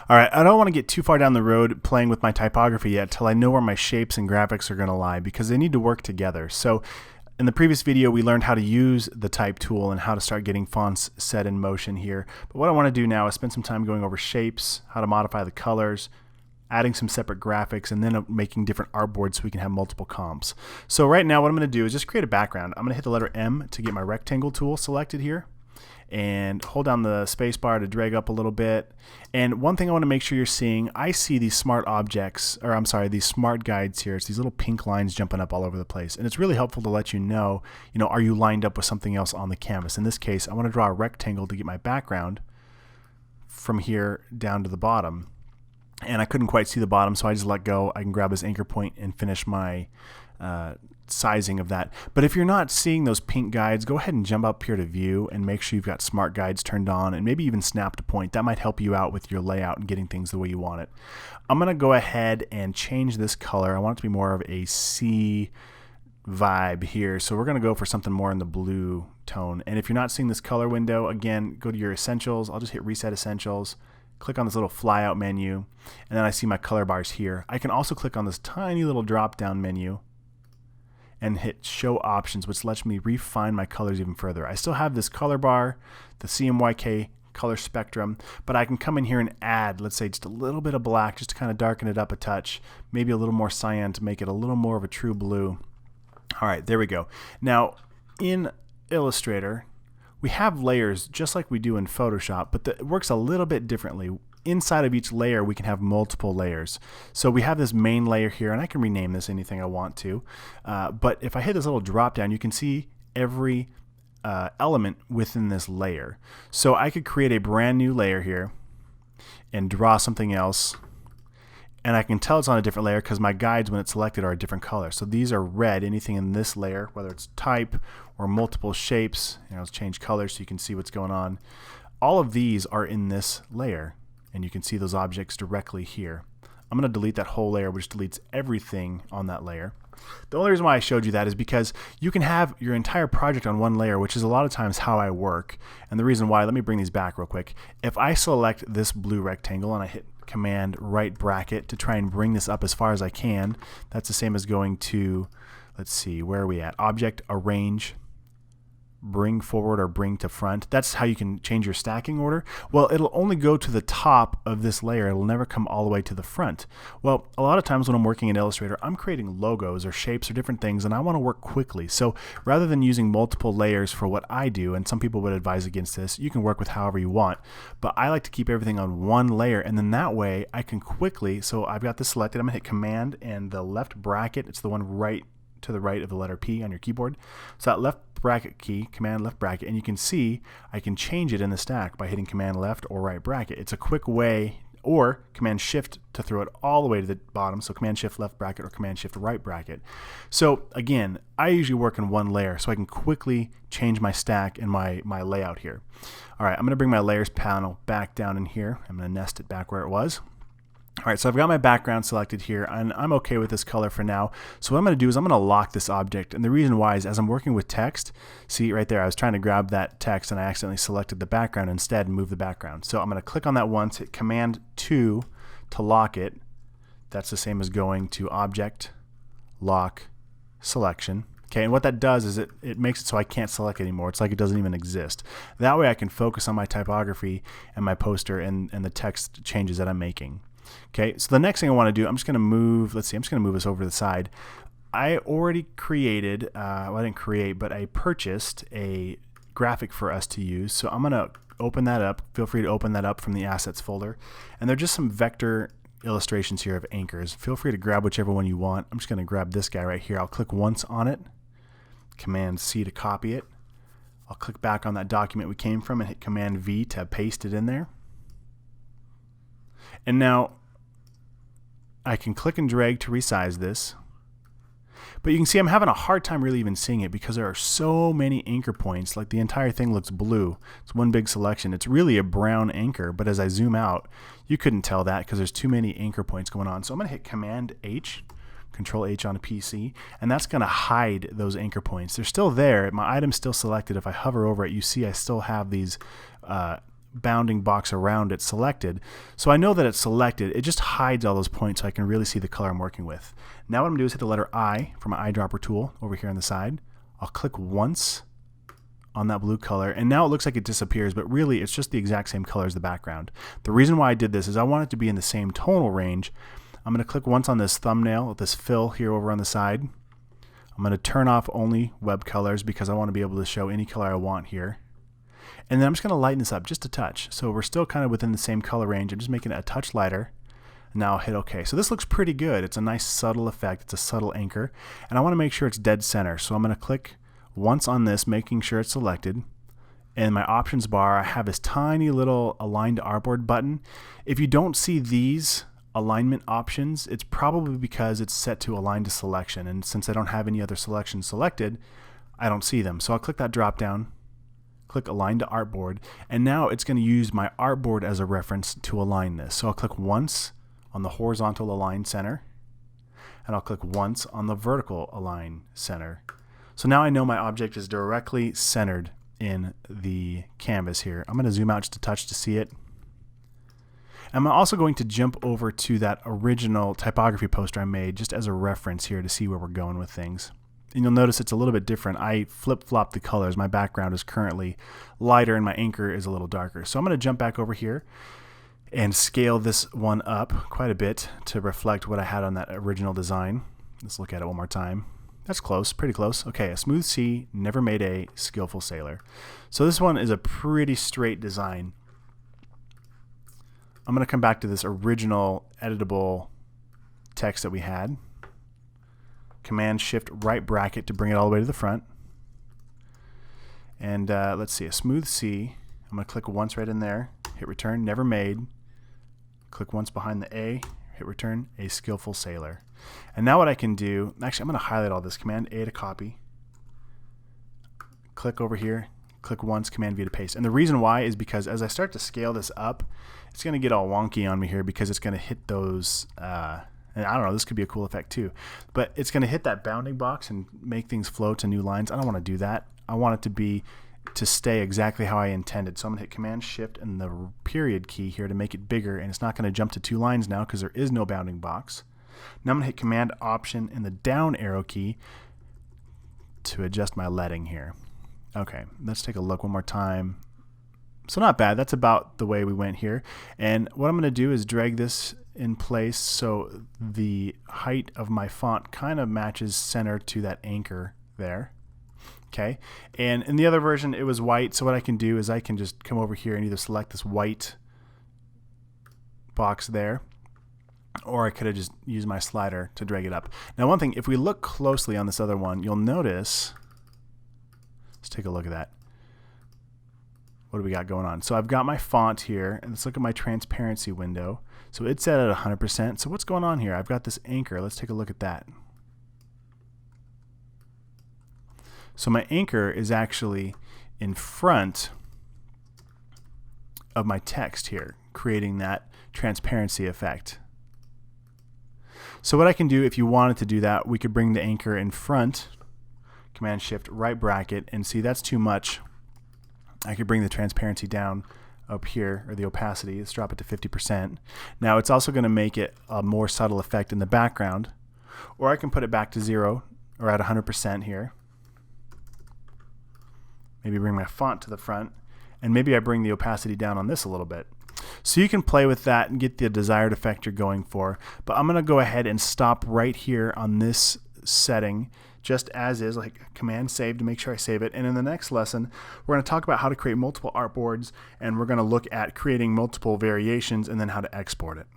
All right, I don't want to get too far down the road playing with my typography yet till I know where my shapes and graphics are going to lie, because they need to work together. So in the previous video, we learned how to use the type tool and how to start getting fonts set in motion here. But what I want to do now is spend some time going over shapes, how to modify the colors, adding some separate graphics, and then making different artboards so we can have multiple comps. So right now what I'm going to do is just create a background. I'm going to hit the letter M to get my rectangle tool selected here, and hold down the space bar to drag up a little bit. And one thing I want to make sure you're seeing, I see these smart objects, or I'm sorry, these smart guides here. It's these little pink lines jumping up all over the place. And it's really helpful to let you know, are you lined up with something else on the canvas? In this case, I want to draw a rectangle to get my background from here down to the bottom. And I couldn't quite see the bottom, so I just let go. I can grab this anchor point and finish my sizing of that. But if you're not seeing those pink guides, go ahead and jump up here to view and make sure you've got smart guides turned on, and maybe even snap to point. That might help you out with your layout and getting things the way you want it. I'm going to go ahead and change this color. I want it to be more of a sea vibe here, so we're going to go for something more in the blue tone. And if you're not seeing this color window, again, go to your essentials. I'll just hit reset essentials, click on this little flyout menu, and then I see my color bars here. I can also click on this tiny little drop down menu and hit show options, which lets me refine my colors even further. I still have this color bar, the CMYK color spectrum, but I can come in here and add, let's say, just a little bit of black just to kind of darken it up a touch, maybe a little more cyan to make it a little more of a true blue. All right, there we go. Now in Illustrator, we have layers just like we do in Photoshop, but it works a little bit differently. Inside of each layer, we can have multiple layers. So we have this main layer here, and I can rename this anything I want to. But if I hit this little drop down, you can see every element within this layer. So I could create a brand new layer here and draw something else. And I can tell it's on a different layer because my guides, when it's selected, are a different color. So these are red. Anything in this layer, whether it's type or multiple shapes, let's change colors so you can see what's going on. All of these are in this layer, and you can see those objects directly here. I'm going to delete that whole layer, which deletes everything on that layer. The only reason why I showed you that is because you can have your entire project on one layer, which is a lot of times how I work. And the reason why, let me bring these back real quick. If I select this blue rectangle and I hit Command right bracket to try and bring this up as far as I can, that's the same as going to, let's see, where are we at? Object, arrange, bring forward or bring to front. That's how you can change your stacking order. Well, it'll only go to the top of this layer. It'll never come all the way to the front. Well, a lot of times when I'm working in Illustrator, I'm creating logos or shapes or different things, and I want to work quickly. So rather than using multiple layers for what I do, and some people would advise against this, you can work with however you want, but I like to keep everything on one layer, and then that way I can quickly, so I've got this selected, I'm going to hit Command and the left bracket, it's the one right to the right of the letter P on your keyboard. So that left bracket key, Command left bracket, and you can see I can change it in the stack by hitting Command left or right bracket. It's a quick way, or Command Shift to throw it all the way to the bottom, so Command Shift left bracket or Command Shift right bracket. So again, I usually work in one layer so I can quickly change my stack and my layout here. All right, I'm going to bring my layers panel back down in here. I'm going to nest it back where it was. All right, so I've got my background selected here, and I'm okay with this color for now. So what I'm going to do is I'm going to lock this object, and the reason why is as I'm working with text, see right there, I was trying to grab that text and I accidentally selected the background instead and moved the background. So I'm going to click on that once, hit Command 2 to lock it. That's the same as going to Object, Lock, Selection. Okay, and what that does is it makes it so I can't select anymore. It's like it doesn't even exist. That way I can focus on my typography and my poster and the text changes that I'm making. Okay, so the next thing I want to do, I'm just going to move, let's see, I'm just going to move this over to the side. I already created, well, I didn't create, but I purchased a graphic for us to use. So I'm going to open that up. Feel free to open that up from the assets folder. And there are just some vector illustrations here of anchors. Feel free to grab whichever one you want. I'm just going to grab this guy right here. I'll click once on it, Command C to copy it. I'll click back on that document we came from and hit Command V to paste it in there. And now I can click and drag to resize this, but you can see I'm having a hard time really even seeing it because there are so many anchor points. Like the entire thing looks blue. It's one big selection. It's really a brown anchor, but as I zoom out, you couldn't tell that because there's too many anchor points going on. So I'm going to hit Command H, Control H on a PC, and that's going to hide those anchor points. They're still there. My item's still selected. If I hover over it, you see I still have these bounding box around it selected. So I know that it's selected. It just hides all those points so I can really see the color I'm working with. Now what I'm going to do is hit the letter I for my eyedropper tool over here on the side. I'll click once on that blue color, and now it looks like it disappears, but really it's just the exact same color as the background. The reason why I did this is I want it to be in the same tonal range. I'm going to click once on this thumbnail, this fill here over on the side. I'm going to turn off only web colors because I want to be able to show any color I want here. And then I'm just going to lighten this up just a touch. So we're still kind of within the same color range. I'm just making it a touch lighter. Now I'll hit OK. So this looks pretty good. It's a nice subtle effect. It's a subtle anchor. And I want to make sure it's dead center. So I'm going to click once on this, making sure it's selected. In my options bar, I have this tiny little align to artboard button. If you don't see these alignment options, it's probably because it's set to align to selection. And since I don't have any other selections selected, I don't see them. So I'll click that drop down. Click align to artboard, and now it's going to use my artboard as a reference to align this. So I'll click once on the horizontal align center, and I'll click once on the vertical align center. So now I know my object is directly centered in the canvas here. I'm going to zoom out just a touch to see it. I'm also going to jump over to that original typography poster I made just as a reference here to see where we're going with things. And you'll notice it's a little bit different. I flip-flop the colors. My background is currently lighter and my anchor is a little darker. So I'm going to jump back over here and scale this one up quite a bit to reflect what I had on that original design. Let's look at it one more time. That's close, pretty close. Okay, a smooth sea, never made a skillful sailor. So this one is a pretty straight design. I'm going to come back to this original editable text that we had. Command Shift right bracket to bring it all the way to the front. And let's see, a smooth sea. I'm going to click once right in there, hit return, never made. Click once behind the A, hit return, a skillful sailor. And now what I can do, actually I'm going to highlight all this, Command A to copy. Click over here, click once, Command V to paste. And the reason why is because as I start to scale this up, it's going to get all wonky on me here because it's going to hit those and I don't know, this could be a cool effect too, but it's going to hit that bounding box and make things flow to new lines. I don't want to do that. I want it to stay exactly how I intended. So I'm going to hit Command Shift and the period key here to make it bigger, and it's not going to jump to 2 lines now because there is no bounding box. Now I'm going to hit Command Option and the down arrow key to adjust my leading here. Okay, let's take a look one more time. So not bad. That's about the way we went here. And what I'm going to do is drag this in place so the height of my font kind of matches center to that anchor there. Okay, and in the other version it was white, so what I can do is I can just come over here and either select this white box there, or I could have just used my slider to drag it up. Now one thing, if we look closely on this other one, you'll notice, let's take a look at that. What do we got going on? So I've got my font here, and let's look at my transparency window. So it's set at 100%. So what's going on here? I've got this anchor. Let's take a look at that. So my anchor is actually in front of my text here, creating that transparency effect. So what I can do, if you wanted to do that, we could bring the anchor in front, Command Shift right bracket, and see that's too much. I could bring the transparency down up here, or the opacity. Let's drop it to 50%. Now it's also going to make it a more subtle effect in the background, or I can put it back to 0 or at 100% here. Maybe bring my font to the front, and maybe I bring the opacity down on this a little bit. So you can play with that and get the desired effect you're going for, but I'm going to go ahead and stop right here on this setting just as is, like Command Save to make sure I save it. And in the next lesson, we're going to talk about how to create multiple artboards, and we're going to look at creating multiple variations and then how to export it.